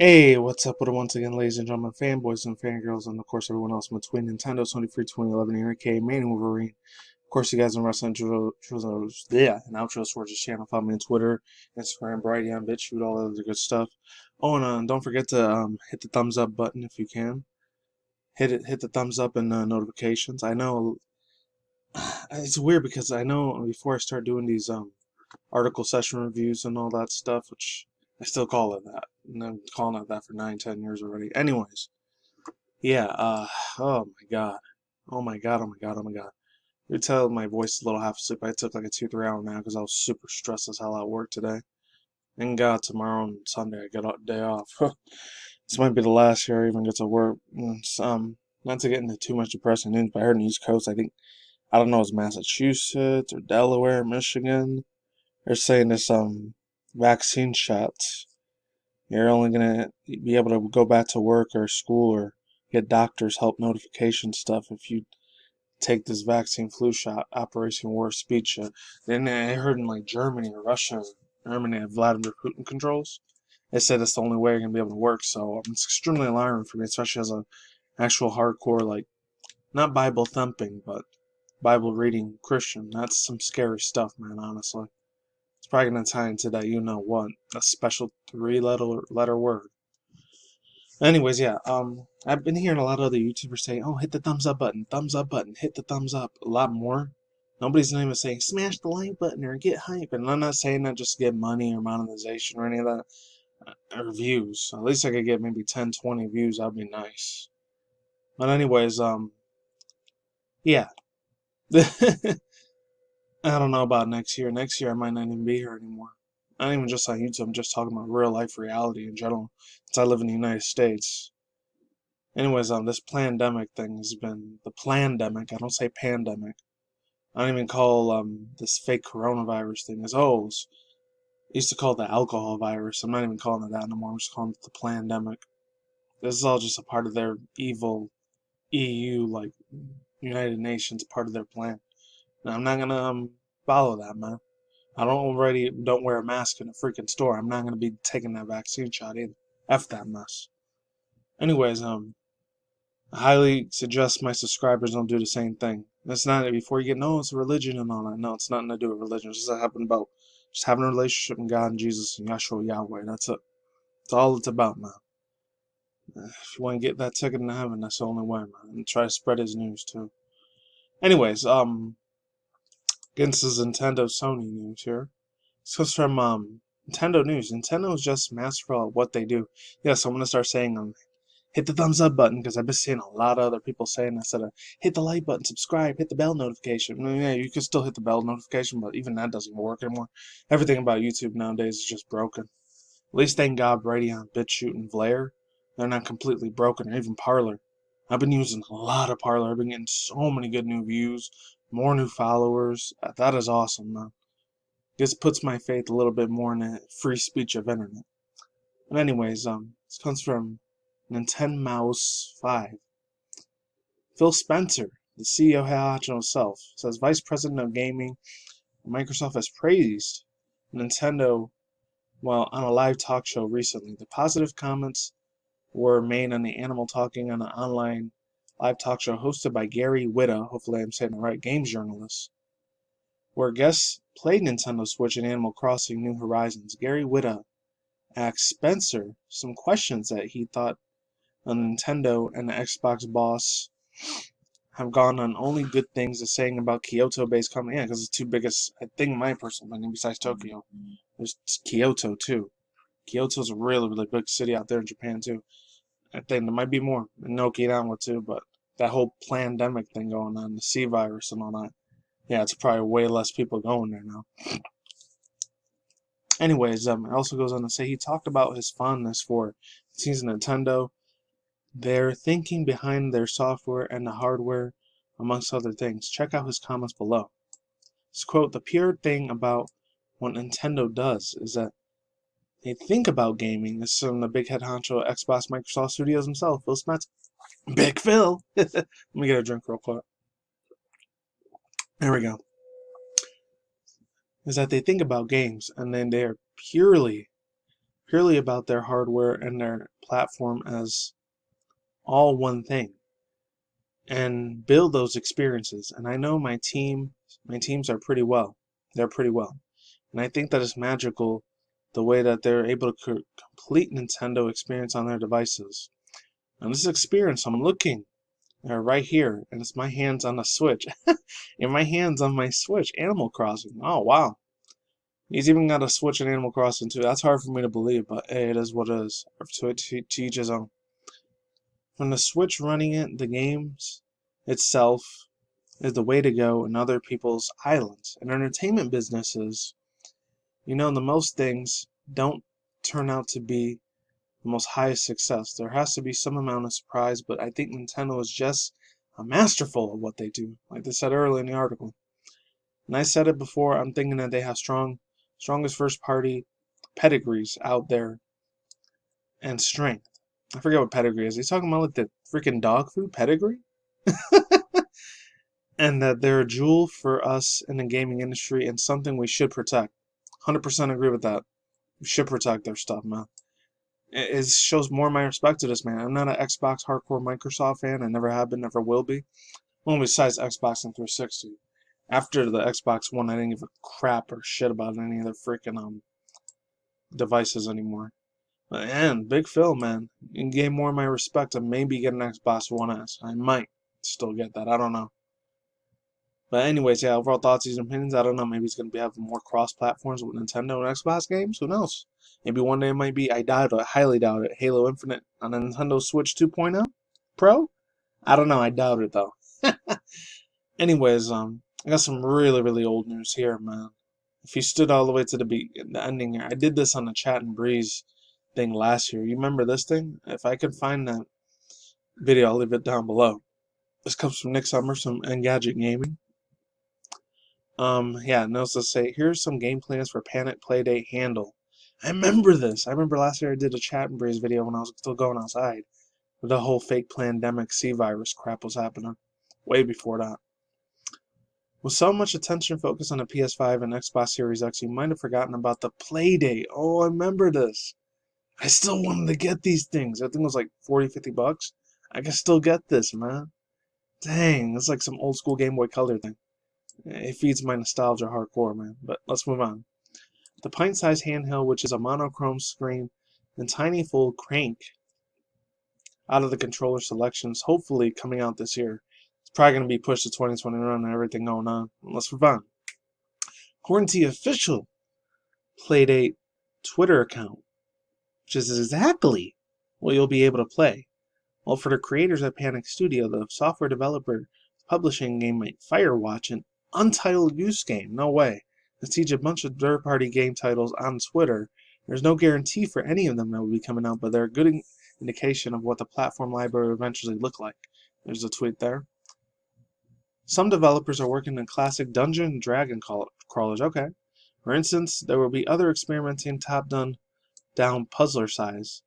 Hey, what's up with it once again, ladies and gentlemen, fanboys and fangirls, and of course everyone else in between. Nintendo, Sony Free 2011, here, aka MannyWolverine. Of course, you guys in wrestling and outros towards the channel. Follow me on Twitter, Instagram, Brighteon, BitChute, all that other good stuff. Oh, and don't forget to hit the thumbs up button if you can. Hit the thumbs up and notifications. I know it's weird because I know before I start doing these article session reviews and all that stuff, which I still call it that. And I'm calling it that for 9, 10 years already. Anyways, yeah, oh my god. Oh my god, oh my god, oh my god. You can tell my voice is a little half asleep. I took like a 2, 3 hour nap because I was super stressed as hell at work today. Thank God tomorrow and Sunday I get a day off. This might be the last year I even get to work. Not to get into too much depressing news, but I heard on the East Coast, I don't know, it's Massachusetts or Delaware, Michigan. They're saying this vaccine shots. You're only gonna be able to go back to work or school or get doctors help notification stuff if you take this vaccine flu shot, Operation Warp Speed shot. Then I heard in like Germany or Russia, Germany that Vladimir Putin controls. They said it's the only way you're gonna be able to work. So it's extremely alarming for me, especially as a actual hardcore, like, not Bible thumping, but Bible reading Christian. That's some scary stuff, man. Honestly, it's probably gonna tie into that you know what, a special three letter word. Anyways, yeah, I've been hearing a lot of other YouTubers say, "Oh, hit the thumbs up button, hit the thumbs up." A lot more. Nobody's not even saying smash the like button or get hype. And I'm not saying that just to get money or monetization or any of that, or views. At least I could get maybe 10, 20 views. That'd be nice. But anyways, yeah. I don't know about next year. Next year I might not even be here anymore. Not even just on YouTube. I'm just talking about real life reality in general. Since I live in the United States. Anyways, this pandemic thing has been the plandemic. I don't say pandemic. I don't even call this fake coronavirus thing as I used to call it the alcohol virus. I'm not even calling it that anymore. I'm just calling it the plandemic. This is all just a part of their evil EU, like United Nations, part of their plan. And I'm not gonna follow that, man. Don't wear a mask in a freaking store. I'm not gonna be taking that vaccine shot either. F that mess. Anyways, I highly suggest my subscribers don't do the same thing. That's not before you get, no, it's a religion and all that. No, it's nothing to do with religion. It's just happening about just having a relationship with God and Jesus and Yahshua Yahweh. That's it. That's all it's about, man. If you want to get that ticket into heaven, that's the only way, man. And try to spread his news too. Anyways, against this Nintendo Sony news here. This comes from Nintendo News. Nintendo is just masterful at what they do. Yes, I'm gonna start saying hit the thumbs up button because I've been seeing a lot of other people saying instead of hit the like button, subscribe, hit the bell notification. I mean, yeah, you can still hit the bell notification, but even that doesn't work anymore. Everything about YouTube nowadays is just broken. At least thank God Brighteon, BitChute, and Vlare, they're not completely broken, or even Parlor. I've been using a lot of Parlor. I've been getting so many good new views, more new followers. That is awesome, man. This puts my faith a little bit more in the free speech of internet. But anyways, this comes from NintendoMouse5. Phil Spencer, the CEO himself, says Vice President of Gaming at Microsoft has praised Nintendo while on a live talk show recently. The positive comments were made on the Animal Talking on an online live talk show hosted by Gary Whitta, hopefully I'm saying it right, games journalist, where guests played Nintendo Switch and Animal Crossing New Horizons. Gary Whitta asked Spencer some questions that he thought Nintendo and the Xbox boss have gone on only good things is saying about Kyoto-based company. Yeah, because it's the two biggest, I think, my personal opinion, besides Tokyo. There's Kyoto too. Kyoto's a really, really big city out there in Japan too. I think there might be more in Okinawa too, but that whole pandemic thing going on, the C virus and all that. Yeah, it's probably way less people going there now. Anyways, it also goes on to say he talked about his fondness for seeing Nintendo, their thinking behind their software and the hardware, amongst other things. Check out his comments below. This quote, the pure thing about what Nintendo does is that they think about gaming. This is from the big head honcho Xbox Microsoft Studios himself, Phil Spencer. Big Phil! Let me get a drink real quick. There we go. Is that they think about games and then they're purely purely about their hardware and their platform as all one thing, and build those experiences. And I know my teams are pretty well. They're pretty well. And I think that it's magical the way that they're able to complete Nintendo experience on their devices. And this experience, I'm looking right here, and it's my hands on the Switch. And my hands on my Switch, Animal Crossing. Oh, wow. He's even got a Switch in Animal Crossing, too. That's hard for me to believe, but hey, it is what it is. To each his own. From the Switch running it, the games itself is the way to go in other people's islands. And entertainment businesses, the most things don't turn out to be the most highest success. There has to be some amount of surprise, but I think Nintendo is just a masterful of what they do, like they said earlier in the article. And I said it before, I'm thinking that they have strongest first party pedigrees out there and strength. I forget what pedigree is. He's talking about like the freaking dog food pedigree? And that they're a jewel for us in the gaming industry and something we should protect. 100% agree with that. We should protect their stuff, man. It shows more my respect to this, man. I'm not an Xbox hardcore Microsoft fan. I never have been, never will be. Well, besides Xbox and 360. After the Xbox One, I didn't give a crap or shit about any of their freaking devices anymore. And Big Phil, man, you gave more of my respect to maybe get an Xbox One S. I might still get that. I don't know. But anyways, yeah, overall thoughts, and opinions, I don't know. Maybe it's going to be having more cross-platforms with Nintendo and Xbox games. Who knows? Maybe one day it might be, I doubt it, highly doubt it, Halo Infinite on a Nintendo Switch 2.0 Pro? I don't know. I doubt it, though. Anyways, I got some really, really old news here, man. If you stood all the way to the ending here, I did this on the Chat and Breeze thing last year. You remember this thing? If I could find that video, I'll leave it down below. This comes from Nick Summers from Engadget Gaming. Yeah, notes to say, here's some game plans for Panic Playdate Handle. I remember this. I remember last year I did a Chat and Breeze video when I was still going outside. The whole fake pandemic C-virus crap was happening. Way before that. With so much attention focused on the PS5 and Xbox Series X, you might have forgotten about the Playdate. Oh, I remember this. I still wanted to get these things. I think it was like 40, 50 bucks. I can still get this, man. Dang, it's like some old school Game Boy Color thing. It feeds my nostalgia hardcore, man. But let's move on. The pint-sized handheld, which is a monochrome screen and tiny full crank out of the controller selections, hopefully coming out this year. It's probably going to be pushed to 2021 and everything going on. Let's move on. According to the official Playdate Twitter account, which is exactly what you'll be able to play. Well, for the creators at Panic Studio, the software developer publishing game like Firewatch, an untitled use game, no way. Let's teach a bunch of third-party game titles on Twitter. There's no guarantee for any of them that will be coming out, but they're a good indication of what the platform library will eventually look like. There's a tweet there. Some developers are working in classic Dungeon and Dragon crawlers. Okay. For instance, there will be other experimenting top-down puzzler size.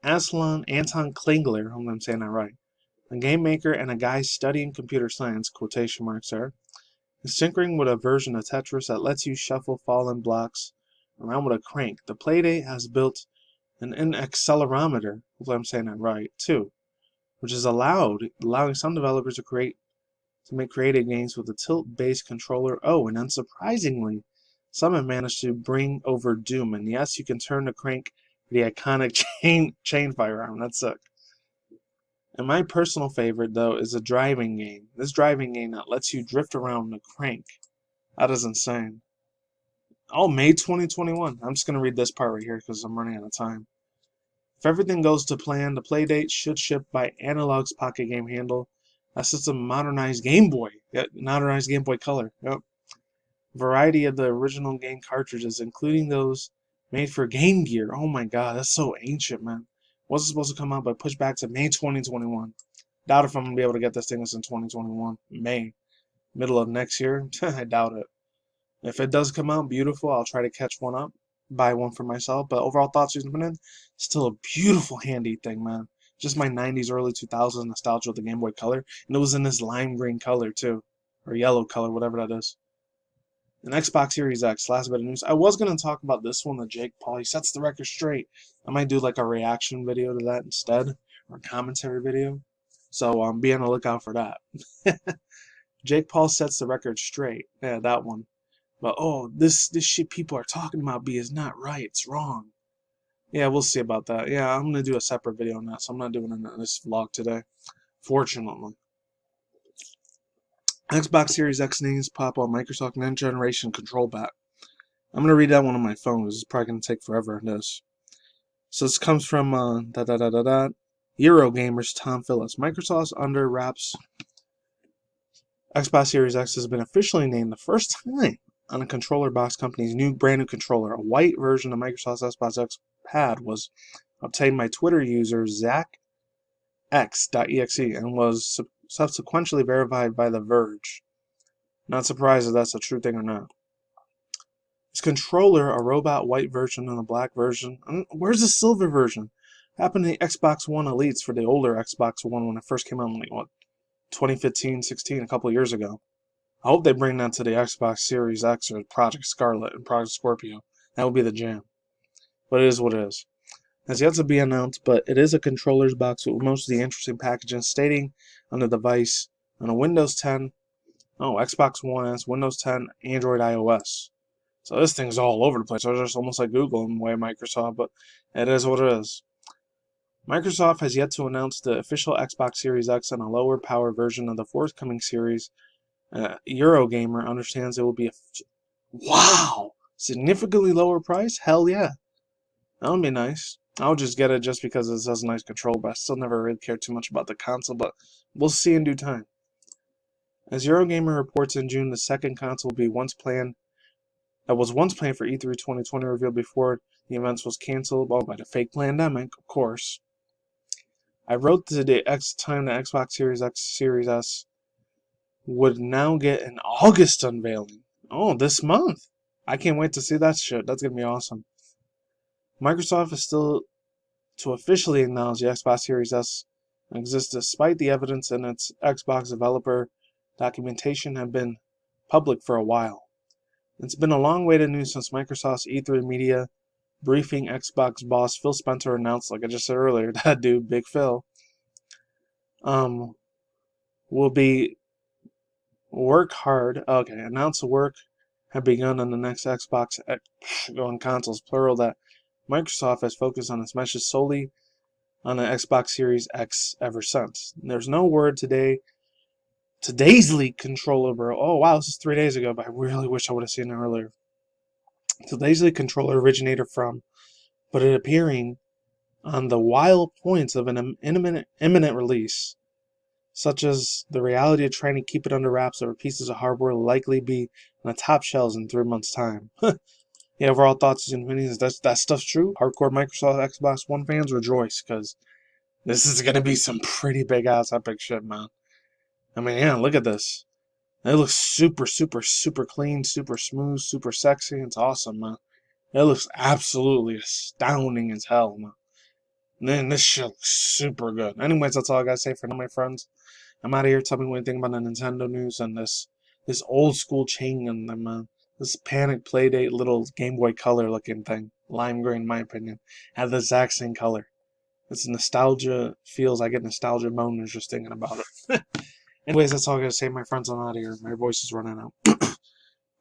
Anton Klingler, hope I'm saying that right, a game maker and a guy studying computer science, quotation marks there, is tinkering with a version of Tetris that lets you shuffle fallen blocks around with a crank. The Playdate has built an accelerometer, hope I'm saying that right, too, which is allowing some developers to make creative games with a tilt-based controller. Oh, and unsurprisingly, some have managed to bring over Doom, and yes, you can turn the crank the iconic chain firearm. That's sick. And my personal favorite, though, is a driving game. This driving game that lets you drift around the crank. That is insane. Oh, May 2021. I'm just going to read this part right here because I'm running out of time. If everything goes to plan, the Playdate should ship by Analog's Pocket Game Handle. That's just a modernized Game Boy. Yep, modernized Game Boy Color. Yep. Variety of the original game cartridges, including those made for Game Gear. Oh my god, that's so ancient, man. Wasn't supposed to come out, but pushed back to May 2021. Doubt if I'm going to be able to get this thing in 2021. May. Middle of next year? I doubt it. If it does come out, beautiful. I'll try to catch one up. Buy one for myself. But overall thoughts, still a beautiful, handy thing, man. Just my 90s, early 2000s nostalgia with the Game Boy Color. And it was in this lime green color, too. Or yellow color, whatever that is. And Xbox Series X, last bit of news. I was going to talk about this one, the Jake Paul. He sets the record straight. I might do like a reaction video to that instead, or a commentary video. So be on the lookout for that. Jake Paul sets the record straight. Yeah, that one. But oh, this shit people are talking about B is not right. It's wrong. Yeah, we'll see about that. Yeah, I'm gonna do a separate video on that, so I'm not doing it in this vlog today. Fortunately. Xbox Series X names pop on Microsoft Next Generation Control Back. I'm gonna read that one on my phone because it's probably gonna take forever in this. So this comes from Eurogamer's Tom Phillips. Microsoft's under wraps Xbox Series X has been officially named the first time on a controller box company's brand new controller. A white version of Microsoft's Xbox X pad was obtained by Twitter user ZachX.exe and was subsequently verified by The Verge. Not surprised if that's a true thing or not. This controller, a robot white version and a black version. Where's the silver version? Happened to the Xbox One Elites for the older Xbox One when it first came out in 2015, 16, a couple of years ago. I hope they bring that to the Xbox Series X or Project Scarlet and Project Scorpio. That would be the jam. But it is what it is. Has yet to be announced, but it is a controller's box with most of the interesting packaging stating on the device on a Windows 10, Xbox One S, Windows 10, Android, iOS. So this thing's all over the place. It's just almost like Google in the way of Microsoft, but it is what it is. Microsoft has yet to announce the official Xbox Series X and a lower power version of the forthcoming series. Eurogamer understands it will be significantly lower price? Hell yeah. That would be nice. I'll just get it just because it has a nice control, but I still never really cared too much about the console, but we'll see in due time. As Eurogamer reports in June, the second console will be once planned for E3 2020 revealed before the events was canceled by the fake pandemic, of course. I wrote to the time the Xbox Series X Series S would now get an August unveiling. Oh, this month. I can't wait to see that shit. That's going to be awesome. Microsoft is still to officially acknowledge the Xbox Series S exists despite the evidence in its Xbox developer documentation have been public for a while. It's been a long waited news since Microsoft's E3 media briefing. Xbox boss Phil Spencer announced, like I just said earlier, that dude, Big Phil, will be work hard. Okay, announce the work have begun on the next Xbox on consoles, plural, that Microsoft has focused on its message solely on the Xbox Series X ever since. There's no word today's leak controller, bro. Oh wow, this is 3 days ago, but I really wish I would have seen it earlier. Today's leak controller originated from, but it appearing on the wild points of an imminent release, such as the reality of trying to keep it under wraps over pieces of hardware will likely be on the top shelves in 3 months' time. Yeah, overall thoughts and opinions, that stuff's true. Hardcore Microsoft Xbox One fans rejoice, because this is going to be some pretty big-ass epic shit, man. I mean, yeah, look at this. It looks super, super, super clean, super smooth, super sexy. It's awesome, man. It looks absolutely astounding as hell, man. Man, this shit looks super good. Anyways, that's all I gotta say for now, my friends. I'm out of here. Tell me what you think about the Nintendo news and this old school chain and them, this Panic Playdate little Game Boy Color looking thing. Lime green, in my opinion. Had the exact same color. It's nostalgia feels. I get nostalgia boners just thinking about it. Anyways, that's all I gotta say, my friends. I'm out of here. My voice is running out.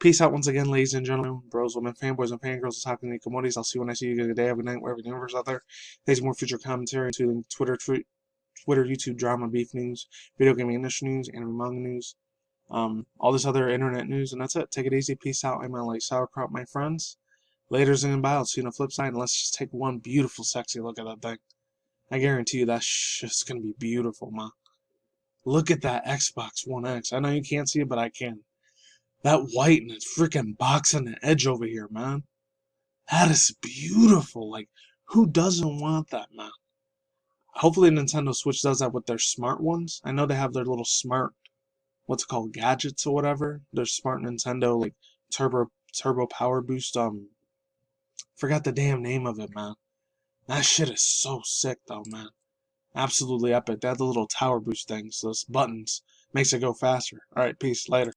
Peace out once again, ladies and gentlemen, bros, women, fanboys, and fangirls, talking to commodities. I'll see you when I see you. Good day, good night, wherever the universe out there. There's more future commentary, including Twitter, YouTube drama, beef news, video gaming industry news, anime manga news, all this other internet news, and that's it. Take it easy. Peace out. I'm like sauerkraut, my friends. Laters and bye. I'll see you on the flip side, and let's just take one beautiful, sexy look at that thing. I guarantee you that's just gonna be beautiful, man. Look at that Xbox One X. I know you can't see it, but I can. That white and that freaking box on the edge over here, man. That is beautiful. Like, who doesn't want that, man? Hopefully Nintendo Switch does that with their smart ones. I know they have their little smart, what's it called, gadgets or whatever. Their smart Nintendo, like, turbo power boost. Forgot the damn name of it, man. That shit is so sick, though, man. Absolutely epic. They have the little tower boost things, those buttons. Makes it go faster. Alright, peace. Later.